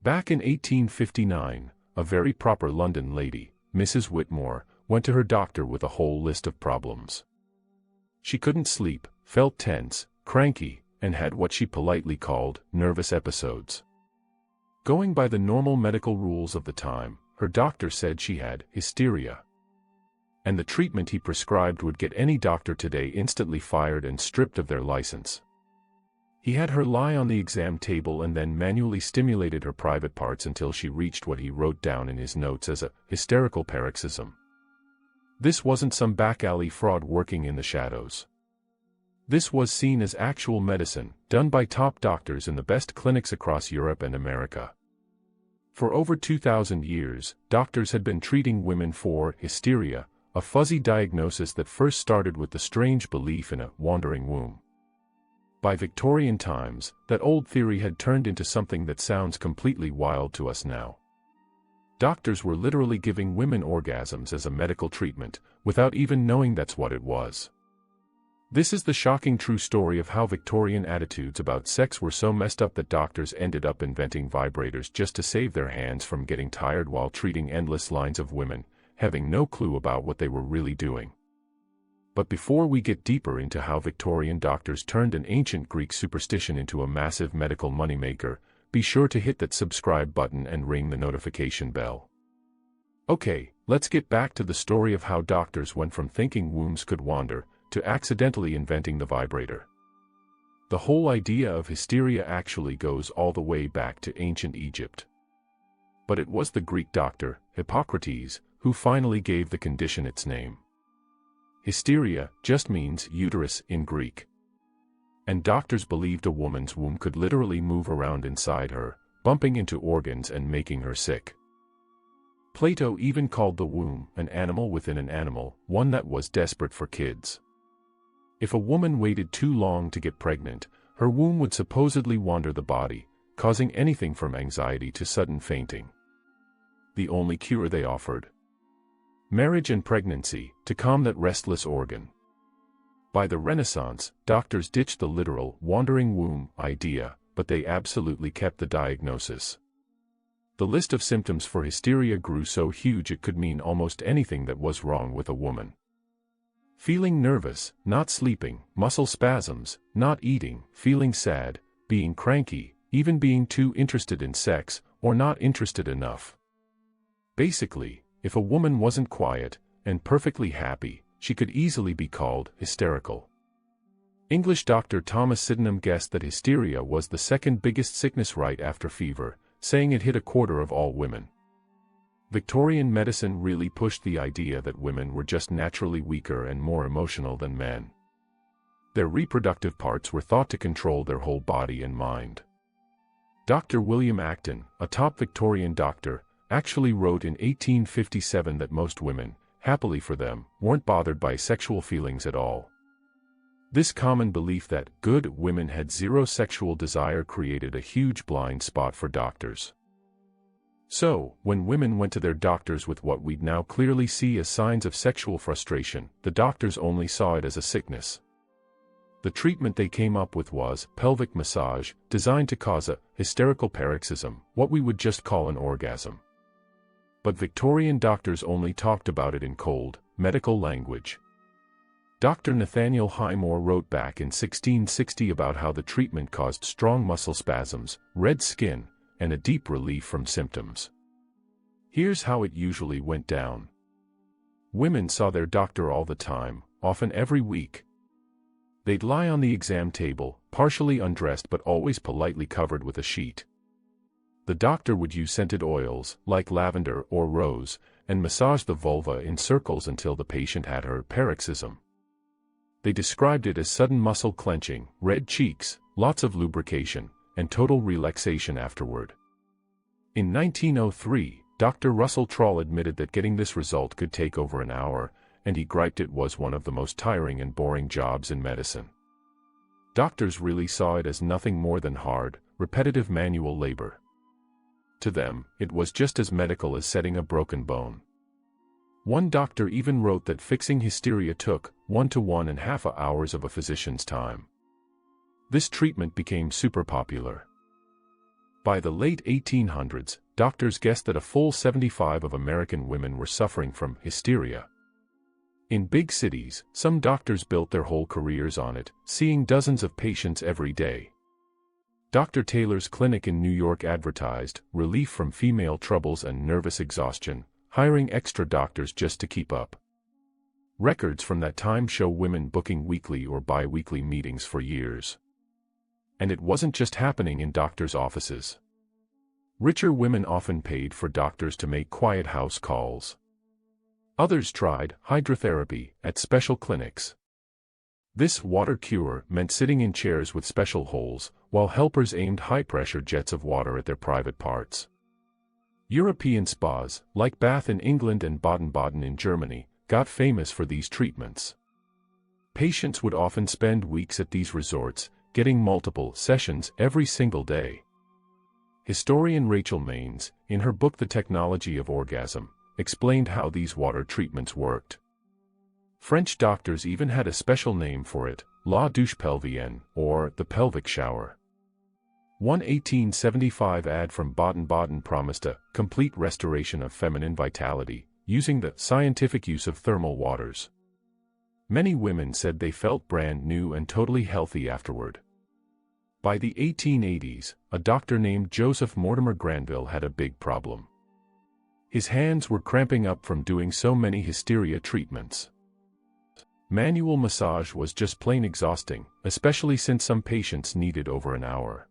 Back in 1859, a very proper London lady, Mrs. Whitmore, went to her doctor with a whole list of problems. She couldn't sleep, felt tense, cranky, and had what she politely called nervous episodes. Going by the normal medical rules of the time, her doctor said she had hysteria. And the treatment he prescribed would get any doctor today instantly fired and stripped of their license. He had her lie on the exam table and then manually stimulated her private parts until she reached what he wrote down in his notes as a hysterical paroxysm. This wasn't some back-alley fraud working in the shadows. This was seen as actual medicine, done by top doctors in the best clinics across Europe and America. For over 2,000 years, doctors had been treating women for hysteria, a fuzzy diagnosis that first started with the strange belief in a wandering womb. By Victorian times, that old theory had turned into something that sounds completely wild to us now. Doctors were literally giving women orgasms as a medical treatment, without even knowing that's what it was. This is the shocking true story of how Victorian attitudes about sex were so messed up that doctors ended up inventing vibrators just to save their hands from getting tired while treating endless lines of women, having no clue about what they were really doing. But before we get deeper into how Victorian doctors turned an ancient Greek superstition into a massive medical moneymaker, be sure to hit that subscribe button and ring the notification bell. Okay, let's get back to the story of how doctors went from thinking wombs could wander, to accidentally inventing the vibrator. The whole idea of hysteria actually goes all the way back to ancient Egypt. But it was the Greek doctor, Hippocrates, who finally gave the condition its name. Hysteria just means uterus in Greek. And doctors believed a woman's womb could literally move around inside her, bumping into organs and making her sick. Plato even called the womb an animal within an animal, one that was desperate for kids. If a woman waited too long to get pregnant, her womb would supposedly wander the body, causing anything from anxiety to sudden fainting. The only cure they offered: marriage and pregnancy, to calm that restless organ. By the Renaissance, doctors ditched the literal wandering womb idea, but they absolutely kept the diagnosis. The list of symptoms for hysteria grew so huge it could mean almost anything that was wrong with a woman. Feeling nervous, not sleeping, muscle spasms, not eating, feeling sad, being cranky, even being too interested in sex, or not interested enough. Basically, if a woman wasn't quiet and perfectly happy, she could easily be called hysterical. English doctor Thomas Sydenham guessed that hysteria was the second biggest sickness right after fever, saying it hit a quarter of all women. Victorian medicine really pushed the idea that women were just naturally weaker and more emotional than men. Their reproductive parts were thought to control their whole body and mind. Dr. William Acton, a top Victorian doctor, actually wrote in 1857 that most women, happily for them, weren't bothered by sexual feelings at all. This common belief that good women had zero sexual desire created a huge blind spot for doctors. So, when women went to their doctors with what we'd now clearly see as signs of sexual frustration, the doctors only saw it as a sickness. The treatment they came up with was pelvic massage, designed to cause a hysterical paroxysm, what we would just call an orgasm. But Victorian doctors only talked about it in cold, medical language. Dr. Nathaniel Highmore wrote back in 1660 about how the treatment caused strong muscle spasms, red skin, and a deep relief from symptoms. Here's how it usually went down. Women saw their doctor all the time, often every week. They'd lie on the exam table, partially undressed but always politely covered with a sheet. The doctor would use scented oils, like lavender or rose, and massage the vulva in circles until the patient had her paroxysm. They described it as sudden muscle clenching, red cheeks, lots of lubrication, and total relaxation afterward. In 1903, Dr. Russell Troll admitted that getting this result could take over an hour, and he griped it was one of the most tiring and boring jobs in medicine. Doctors really saw it as nothing more than hard, repetitive manual labor. To them, it was just as medical as setting a broken bone. One doctor even wrote that fixing hysteria took 1 to 1.5 hours of a physician's time. This treatment became super popular. By the late 1800s, doctors guessed that a full 75% of American women were suffering from hysteria. In big cities, some doctors built their whole careers on it, seeing dozens of patients every day. Dr. Taylor's clinic in New York advertised relief from female troubles and nervous exhaustion, hiring extra doctors just to keep up. Records from that time show women booking weekly or bi-weekly meetings for years. And it wasn't just happening in doctors' offices. Richer women often paid for doctors to make quiet house calls. Others tried hydrotherapy at special clinics. This water cure meant sitting in chairs with special holes, while helpers aimed high-pressure jets of water at their private parts. European spas, like Bath in England and Baden-Baden in Germany, got famous for these treatments. Patients would often spend weeks at these resorts, getting multiple sessions every single day. Historian Rachel Maines, in her book The Technology of Orgasm, explained how these water treatments worked. French doctors even had a special name for it, la douche pelvienne, or the pelvic shower. One 1875 ad from Baden-Baden promised a complete restoration of feminine vitality, using the scientific use of thermal waters. Many women said they felt brand new and totally healthy afterward. By the 1880s, a doctor named Joseph Mortimer Granville had a big problem. His hands were cramping up from doing so many hysteria treatments. Manual massage was just plain exhausting, especially since some patients needed over an hour.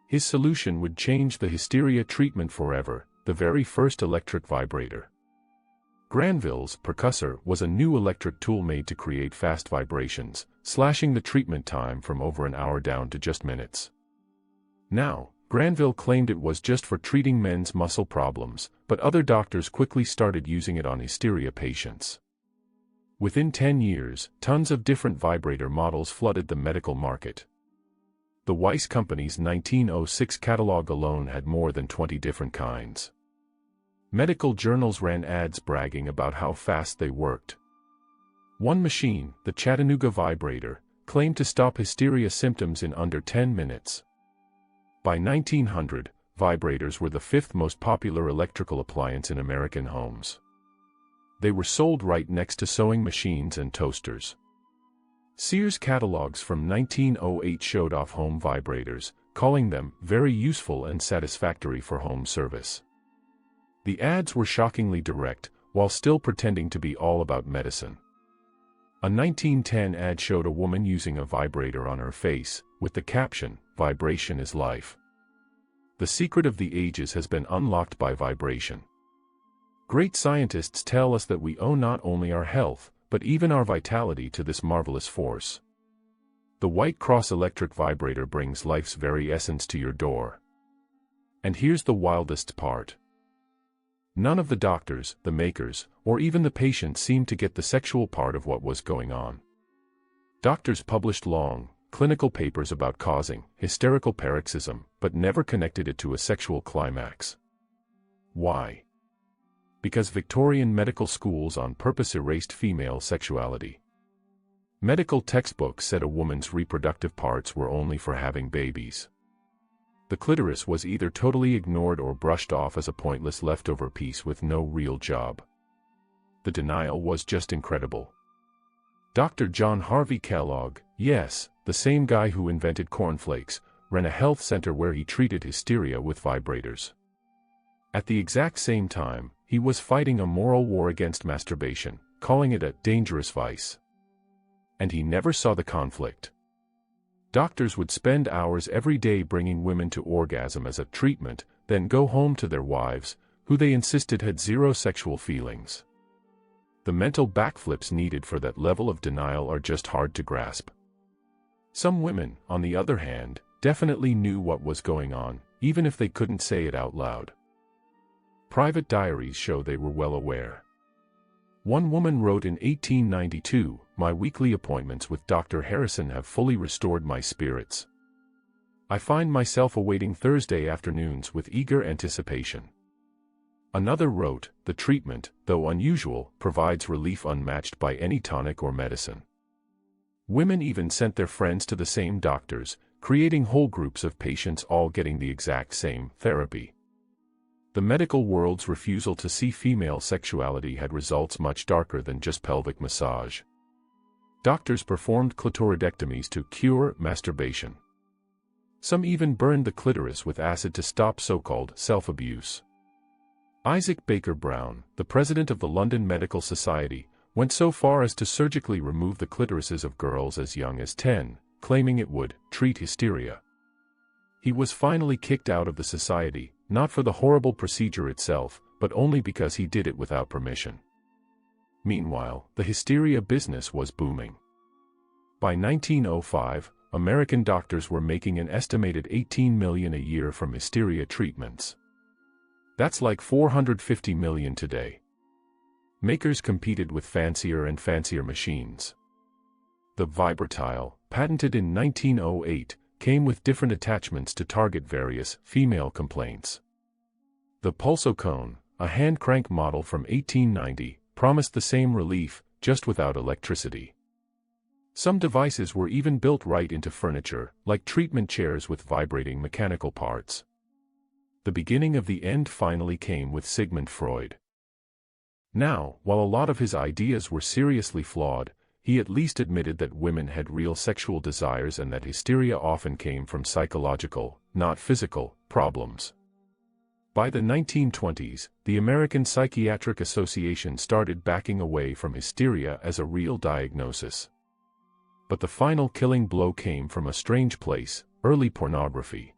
His solution would change the hysteria treatment forever, the very first electric vibrator. Granville's percussor was a new electric tool made to create fast vibrations, slashing the treatment time from over an hour down to just minutes. Now, Granville claimed it was just for treating men's muscle problems, but other doctors quickly started using it on hysteria patients. Within 10 years, tons of different vibrator models flooded the medical market. The Weiss Company's 1906 catalog alone had more than 20 different kinds. Medical journals ran ads bragging about how fast they worked. One machine, the Chattanooga Vibrator, claimed to stop hysteria symptoms in under 10 minutes. By 1900, vibrators were the fifth most popular electrical appliance in American homes. They were sold right next to sewing machines and toasters. Sears catalogs from 1908 showed off home vibrators, calling them very useful and satisfactory for home service. The ads were shockingly direct, while still pretending to be all about medicine. A 1910 ad showed a woman using a vibrator on her face, with the caption, "Vibration is life." The secret of the ages has been unlocked by vibration. Great scientists tell us that we owe not only our health, but even our vitality to this marvelous force. The White Cross electric vibrator brings life's very essence to your door. And here's the wildest part. None of the doctors, the makers, or even the patients seemed to get the sexual part of what was going on. Doctors published long, clinical papers about causing hysterical paroxysm, but never connected it to a sexual climax. Why? Because Victorian medical schools on purpose erased female sexuality. Medical textbooks said a woman's reproductive parts were only for having babies. The clitoris was either totally ignored or brushed off as a pointless leftover piece with no real job. The denial was just incredible. Dr. John Harvey Kellogg, yes, the same guy who invented cornflakes, ran a health center where he treated hysteria with vibrators. At the exact same time, he was fighting a moral war against masturbation, calling it a dangerous vice. And he never saw the conflict. Doctors would spend hours every day bringing women to orgasm as a treatment, then go home to their wives, who they insisted had zero sexual feelings. The mental backflips needed for that level of denial are just hard to grasp. Some women, on the other hand, definitely knew what was going on, even if they couldn't say it out loud. Private diaries show they were well aware. One woman wrote in 1892, "My weekly appointments with Dr. Harrison have fully restored my spirits. I find myself awaiting Thursday afternoons with eager anticipation." Another wrote, "The treatment, though unusual, provides relief unmatched by any tonic or medicine." Women even sent their friends to the same doctors, creating whole groups of patients all getting the exact same therapy. The medical world's refusal to see female sexuality had results much darker than just pelvic massage. Doctors performed clitoridectomies to cure masturbation. Some even burned the clitoris with acid to stop so-called self-abuse. Isaac Baker Brown, the president of the London Medical Society, went so far as to surgically remove the clitorises of girls as young as 10, claiming it would treat hysteria. He was finally kicked out of the society, not for the horrible procedure itself, but only because he did it without permission. Meanwhile, the hysteria business was booming. By 1905, American doctors were making an estimated $18 million a year from hysteria treatments. That's like $450 million today. Makers competed with fancier and fancier machines. The Vibrator, patented in 1908, came with different attachments to target various female complaints. The pulsocone, a hand crank model from 1890, promised the same relief, just without electricity. Some devices were even built right into furniture, like treatment chairs with vibrating mechanical parts. The beginning of the end finally came with Sigmund Freud. Now, while a lot of his ideas were seriously flawed, he at least admitted that women had real sexual desires and that hysteria often came from psychological, not physical, problems. By the 1920s, the American Psychiatric Association started backing away from hysteria as a real diagnosis. But the final killing blow came from a strange place: early pornography.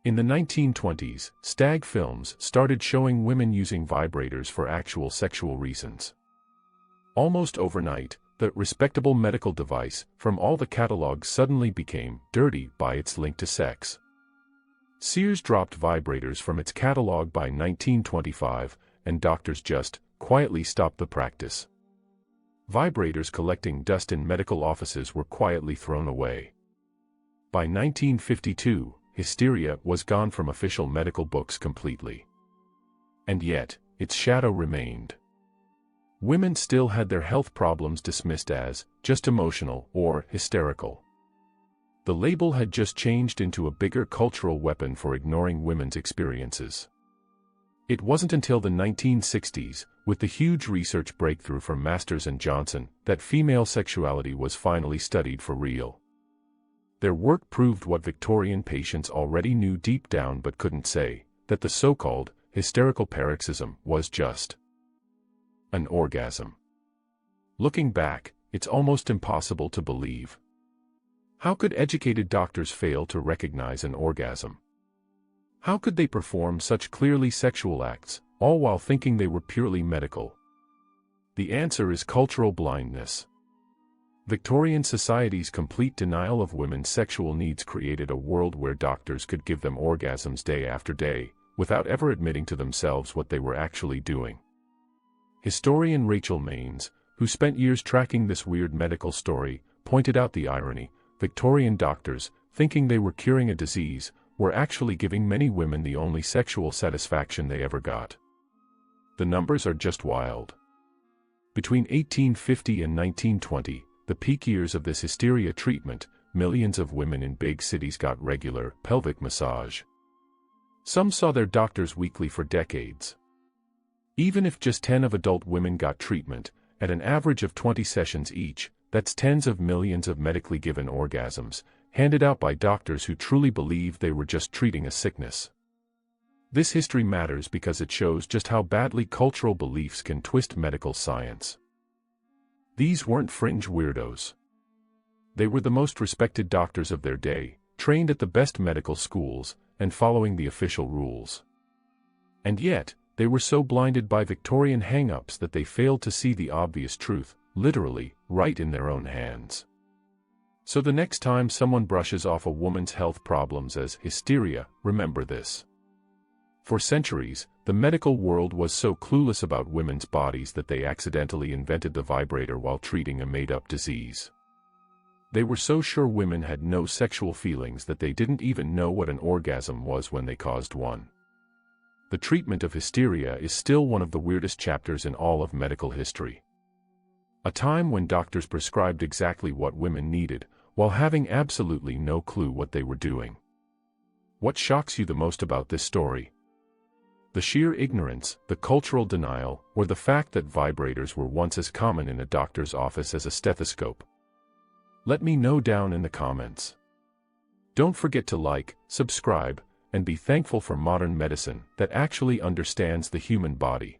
In the 1920s, stag films started showing women using vibrators for actual sexual reasons. Almost overnight, the respectable medical device from all the catalogs suddenly became dirty by its link to sex. Sears dropped vibrators from its catalog by 1925, and doctors just quietly stopped the practice. Vibrators collecting dust in medical offices were quietly thrown away. By 1952, hysteria was gone from official medical books completely. And yet, its shadow remained. Women still had their health problems dismissed as just emotional or hysterical. The label had just changed into a bigger cultural weapon for ignoring women's experiences. It wasn't until the 1960s, with the huge research breakthrough from Masters and Johnson, that female sexuality was finally studied for real. Their work proved what Victorian patients already knew deep down but couldn't say, that the so-called hysterical paroxysm was just an orgasm. Looking back, it's almost impossible to believe. How could educated doctors fail to recognize an orgasm? How could they perform such clearly sexual acts, all while thinking they were purely medical? The answer is cultural blindness. Victorian society's complete denial of women's sexual needs created a world where doctors could give them orgasms day after day, without ever admitting to themselves what they were actually doing. Historian Rachel Maines, who spent years tracking this weird medical story, pointed out the irony: Victorian doctors, thinking they were curing a disease, were actually giving many women the only sexual satisfaction they ever got. The numbers are just wild. Between 1850 and 1920, the peak years of this hysteria treatment, millions of women in big cities got regular pelvic massage. Some saw their doctors weekly for decades. Even if just 10 of adult women got treatment, at an average of 20 sessions each, that's tens of millions of medically given orgasms, handed out by doctors who truly believed they were just treating a sickness. This history matters because it shows just how badly cultural beliefs can twist medical science. These weren't fringe weirdos. They were the most respected doctors of their day, trained at the best medical schools, and following the official rules. And yet, they were so blinded by Victorian hang-ups that they failed to see the obvious truth, literally, right in their own hands. So the next time someone brushes off a woman's health problems as hysteria, remember this. For centuries, the medical world was so clueless about women's bodies that they accidentally invented the vibrator while treating a made-up disease. They were so sure women had no sexual feelings that they didn't even know what an orgasm was when they caused one. The treatment of hysteria is still one of the weirdest chapters in all of medical history. A time when doctors prescribed exactly what women needed, while having absolutely no clue what they were doing. What shocks you the most about this story? The sheer ignorance, the cultural denial, or the fact that vibrators were once as common in a doctor's office as a stethoscope? Let me know down in the comments. Don't forget to like, subscribe, and be thankful for modern medicine that actually understands the human body.